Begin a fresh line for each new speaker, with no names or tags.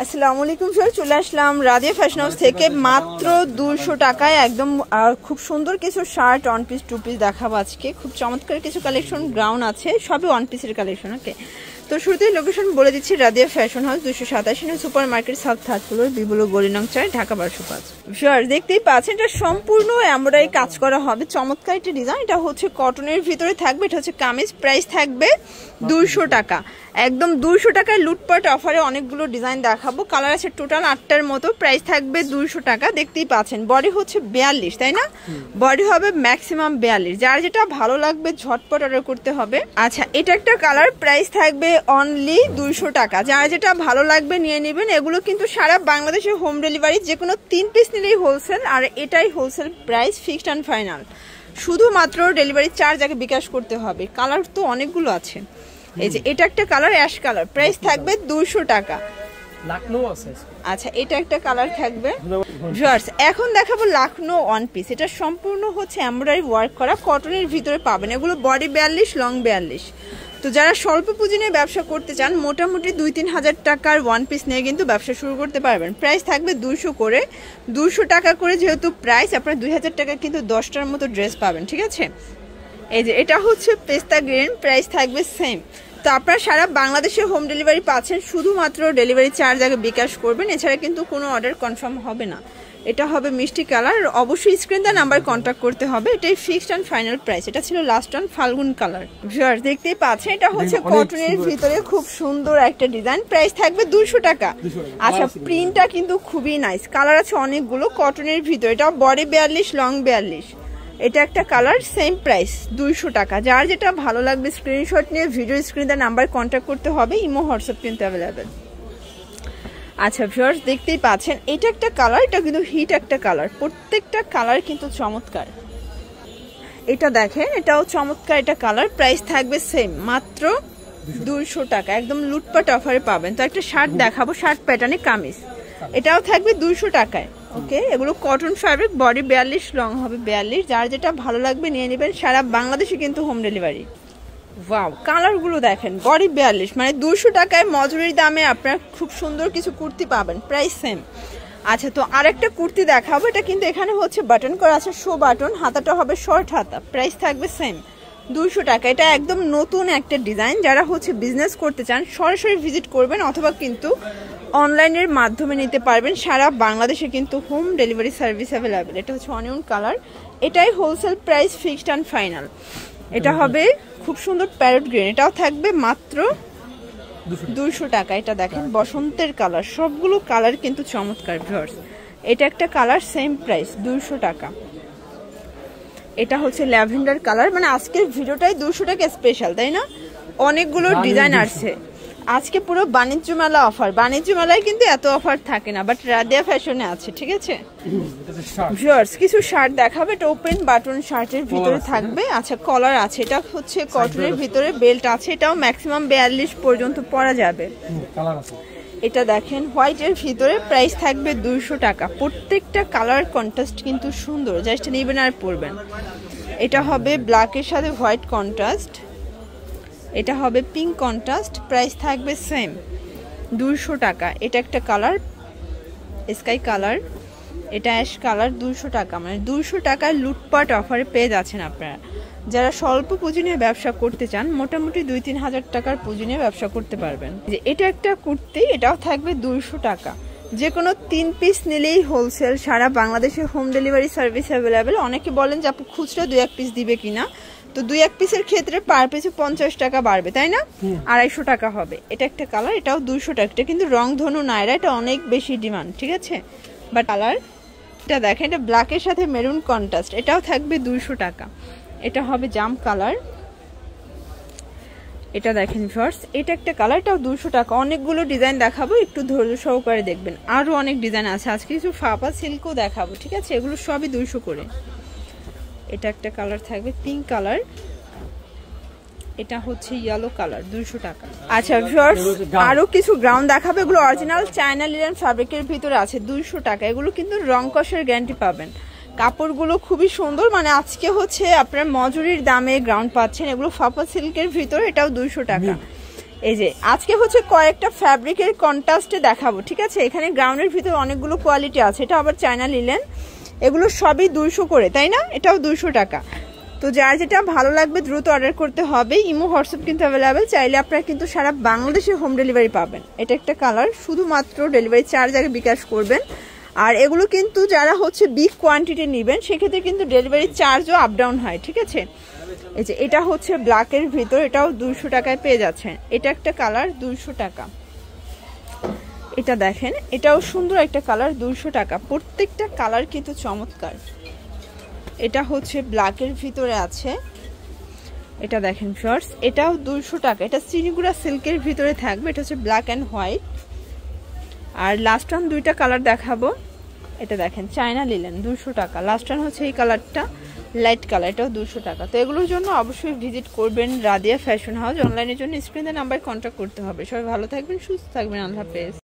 আসসালামু আলাইকুম স্যার, চলে আসলাম রাজিয়া ফ্যাশন হাউস থেকে মাত্র 200 টাকায় একদম খুব সুন্দর কিছু shirt, one piece, two piece দেখাবো আজকে। খুব চমৎকার কিছু কালেকশন গ্রাউন্ড আছে, সবই ওয়ান পিসের কালেকশন। ওকে, তো শুরুতেই লোকেশন বলে দিচ্ছি, Razia fashion house 287 super market, south third floor, Bibul গলি নং 4, ঢাকা 1205। স্যার দেখতেই পাচ্ছেন, এটা সম্পূর্ণ এমব্রয়ডারি কাজ করা হবে, চমৎকার একটা ডিজাইন। এটা হচ্ছে কটনের ভিতরে থাকবে, এটা হচ্ছে কামিজ, প্রাইস থাকবে 200 টাকা, একদম 200 টাকায় লুটপাট অফারে অনেকগুলো ডিজাইন দেখাবো। কালার আছে টোটাল 8টার মতো, প্রাইস থাকবে 200 টাকা। দেখতেই পাচ্ছেন বডি হচ্ছে 42, তাই না? বডি হবে ম্যাক্সিমাম 42, যার যেটা ভালো লাগবে ঝটপট অর্ডার করতে হবে। আচ্ছা, এটা একটা কালার, প্রাইস থাকবে অনলি 200 টাকা, যার যেটা ভালো লাগবে নিয়ে নেবেন। এগুলো কিন্তু সারা বাংলাদেশে হোম ডেলিভারি, যে কোনো 3 পিস নিলেই হোলসেল, আর এটাই wholesale price, fixed and final. শুধুমাত্র ডেলিভারি চার্জ আগে বিকাশ করতে হবে। কালার তো অনেকগুলো আছে, এই যে এটা একটা কালার, অ্যাশ কালার, প্রাইস থাকবে 200 টাকা। আচ্ছা, এটা একটা কালার থাকবে। ভিউয়ার্স, এখন দেখাবো লাখনো ওয়ান পিস। এটা সম্পূর্ণ হচ্ছে এমব্রয়ডারি ওয়ার্ক করা, কটনের ভিতরে পাবেন। এগুলো বডি 42, লং 42। তো যারা স্বল্প পুঁজি নিয়ে ব্যবসা করতে চান, মোটামুটি 2-3 হাজার টাকার ওয়ান পিস নিয়ে কিন্তু ব্যবসা শুরু করতে পারবেন। প্রাইস থাকবে 200 করে, 200 টাকা করে যেহেতু প্রাইস, আপনার 2000 টাকা কিন্তু 10টার মতো ড্রেস পাবেন, ঠিক আছে? এই যে এটা হচ্ছে পেস্তা গ্রিন, প্রাইস থাকবে সেম। তো আপনারা সারা বাংলাদেশে হোম ডেলিভারি পাচ্ছেন, শুধুমাত্র ডেলিভারি চার্জ আগে বিকাশ করবেন, এছাড়া কিন্তু কোনো অর্ডার কনফার্ম হবে না। এটা হবে মিষ্টি কালার, অবশ্যই স্ক্রিন দা নাম্বার কন্ট্যাক্ট করতে হবে। এটাই ফিক্সড অ্যান্ড ফাইনাল প্রাইস। এটা ছিল last on Falgun colour. Viewers দেখতেই পাচ্ছেন, এটা হচ্ছে কটনের ভিতরে খুব সুন্দর একটা ডিজাইন, প্রাইস থাকবে 200 টাকা। আচ্ছা, প্রিন্টটা কিন্তু খুবই নাইস, কালার আছে অনেকগুলো কটনের ভিতরে। এটা বডি 42, লং 42। এটা একটা কালার, সেম প্রাইস 200 টাকা। যার যেটা ভালো লাগবে স্ক্রিনশট নিয়ে ভিডিও স্ক্রিনে নাম্বার কন্ট্যাক্ট করতে হবে, ইমো হোয়াটসঅ্যাপ কিন্তু অ্যাভেলেবেল। আচ্ছা ভিউয়ার্স দেখতেই পাচ্ছেন, এটা একটা কালার, এটা কিন্তু হিট একটা কালার, প্রত্যেকটা কালার কিন্তু চমৎকার। এটা দেখেন, এটাও চমৎকার একটা কালার, প্রাইস থাকবে সেম, মাত্র 200 টাকা, একদম লুটপাট অফারে পাবেন। তো একটা শার্ট দেখাবো, শার্ট প্যাটার্নে কামিজ, এটাও থাকবে 200 টাকায়। ওকে, এগুলো কটন ফ্যাব্রিক, বডি 42, লং হবে 42। যার যেটা ভালো লাগবে নিয়ে নেবেন, সারা বাংলাদেশে কিন্তু হোম ডেলিভারি। ওয়াও, কালারগুলো দেখেন, বডি 42, মানে 200 টাকায় মজুরির দামে আপনারা খুব সুন্দর কিছু কুর্তি পাবেন, প্রাইস সেম। আচ্ছা, তো আরেকটা কুর্তি দেখাবো, এটা কিন্তু এখানে হচ্ছে বাটন করা আছে, শো বাটন, হাতাটা হবে শর্ট হাতা, প্রাইস থাকবে সেম 200 টাকা। এটা একদম নতুন একটা ডিজাইন, যারা হচ্ছে বিজনেস করতে চান সরাসরি ভিজিট করবেন, অথবা কিন্তু অনলাইনের মাধ্যমে নিতে পারবেন। সারা বাংলাদেশে কিন্তু হোম ডেলিভারি সার্ভিস অ্যাভেলেবেল। এটা হচ্ছে অনিয়ন কালার, এটাই wholesale price, fixed and final. এটা হবে খুব সুন্দর প্যারট গ্রিন, এটাও থাকবে মাত্র 200 টাকা। এটা দেখেন বসন্তের কালার, সবগুলো কালার কিন্তু চমৎকার ভিউয়ার্স। এটা একটা কালার, সেম প্রাইস 200 টাকা। এটা হচ্ছে ল্যাভেন্ডার কালার, মানে আজকের ভিডিওটাই 200 টাকা স্পেশাল, তাই না? অনেকগুলো ডিজাইন আসছে আজকে, পুরো বাণিজ্য মেলা অফার। বাণিজ্য মেলায় কিন্তু এত অফার থাকে না, বাট রাদিয়া ফ্যাশনে আছে, ঠিক আছে? ভিউয়ার্স, কিছু শার্ট দেখাবে, এটা ওপেন বাটন শার্টের ভিতরে থাকবে। আচ্ছা, কলার আছে, এটা হচ্ছে কটনের ভিতরে, বেল্ট আছে, এটাও ম্যাক্সিমাম 42 পর্যন্ত পরা যাবে। এটা দেখেন হোয়াইটের ভিতরে, প্রাইস থাকবে 200 টাকা। প্রত্যেকটা কালার কন্ট্রাস্ট কিন্তু সুন্দর, জাস্ট নেবেন আর পরবেন। এটা হবে ব্ল্যাকের সাথে হোয়াইট কন্ট্রাস্ট, এটা হবে পিঙ্ক কন্ট্রাস্ট, প্রাইস থাকবে সেম 200 টাকা। এটা একটা কালার স্কাই কালার, এটা অ্যাশ কালার, 200 টাকা, মানে 200 টাকায় লুটপাট অফারে পেয়ে যাচ্ছেন আপনারা। যারা স্বল্প পুঁজি নিয়ে ব্যবসা করতে চান, মোটামুটি 2-3 হাজার টাকার পুঁজি নিয়ে ব্যবসা করতে পারবেন। যে এটা একটা কুর্তি, এটাও থাকবে 200 টাকা। যে কোনো 3 পিস নিলেই হোলসেল, সারা বাংলাদেশে হোম ডেলিভারি সার্ভিস অ্যাভেলেবেল। অনেকে বলেন যে আপু খুচরা 2-1 পিস দিবে কিনা, তো 2-1 পিসের ক্ষেত্রে পার পিছু 50 টাকা বাড়বে, তাই না? 250 টাকা হবে। এটা একটা কালার, এটাও 200 টাকা। এটা কিন্তু রংধনু নায়রা, এটা অনেক বেশি ডিমান্ড, ঠিক আছে? বাট কালার এটা দেখেন, এটা ব্ল্যাকের সাথে মেরুন কন্ট্রাস্ট, এটাও থাকবে 200 টাকা। এটা হবে জাম কালার, এটা দেখেন ভিউয়ার্স, এটা একটা কালার, এটাও 200 টাকা। অনেকগুলো ডিজাইন দেখাবো, একটু ধৈর্য সহকারে দেখবেন, আরো অনেক ডিজাইন আছে আজকে। কিছু ফাপা সিল্কও দেখাবো, ঠিক আছে? এগুলো সবই 200 করে। এটা একটা কালার থাকবে পিঙ্ক কালার, এটা হচ্ছে ইয়েলো কালার, 200 টাকা। আচ্ছা ভিউয়ার্স, আরো কিছু গ্রাউন্ড দেখাবো, এগুলো অরিজিনাল চায়না লিনেন ফ্যাব্রিকের ভিতরে আছে, 200 টাকা। এগুলো কিন্তু রং কষের গ্যারান্টি পাবেন, কাপড়গুলো খুবই সুন্দর, মানে আজকে হচ্ছে আপনার মজুরির দামে গ্রাউন্ড পাচ্ছেন। এগুলো ফাপা সিল্কের ভিতরে, এটাও 200 টাকা। এই যে আজকে হচ্ছে কয়েকটা ফ্যাব্রিকের কন্ট্রাস্টে দেখাবো, ঠিক আছে। এখানে গ্রাউন্ডের ভিতরে অনেকগুলো কোয়ালিটি আছে। এটা আবার চায়না লিলেন, এগুলো সবই 200 করে, তাই না? এটাও 200 টাকা। তো যার যেটা ভালো লাগবে দ্রুত অর্ডার করতে হবে। ইমো হোয়াটসঅ্যাপ কিন্তু অ্যাভেলেবেল, চাইলে আপনারা কিন্তু সারা বাংলাদেশে হোম ডেলিভারি পাবেন। এটা একটা কালার, শুধুমাত্র ডেলিভারি চার্জ আগে বিকাশ করবেন। আর এগুলো কিন্তু যারা হচ্ছে বিগ কোয়ান্টিটি নেবেন সেক্ষেত্রে কিন্তু ডেলিভারি চার্জও আপ ডাউন হয়, ঠিক আছে। এই যে এটা হচ্ছে ব্ল্যাকের ভিতর, এটাও 200 টাকায় পেয়ে যাচ্ছেন। এটা একটা কালার 200 টাকা। এটা দেখেন, এটাও সুন্দর একটা কালার 200 টাকা। প্রত্যেকটা কালার কিন্তু চমৎকার। এটা হচ্ছে ব্ল্যাকের ভিতরে আছে, এটা দেখেন ফ্রেন্ডস, এটাও 200 টাকা। এটা চিনিগুড়া সিল্কের ভিতরে থাকবে। এটা হচ্ছে ব্ল্যাক অ্যান্ড হোয়াইট। আর লাস্ট ওয়ান দুইটা কালার দেখাবো। এটা দেখেন চায়না লিলেন 200 টাকা। লাস্ট ওয়ান হচ্ছে এই কালারটা, লাইট কালার, এটাও 200 টাকা। তো এগুলোর জন্য অবশ্যই ভিজিট করবেন রাদিয়া ফ্যাশন হাউস। অনলাইনের জন্য স্ক্রিনে নাম্বার কন্ট্যাক্ট করতে হবে। সবাই ভালো থাকবেন, সুস্থ থাকবেন, আল্লাহ হাফেজ।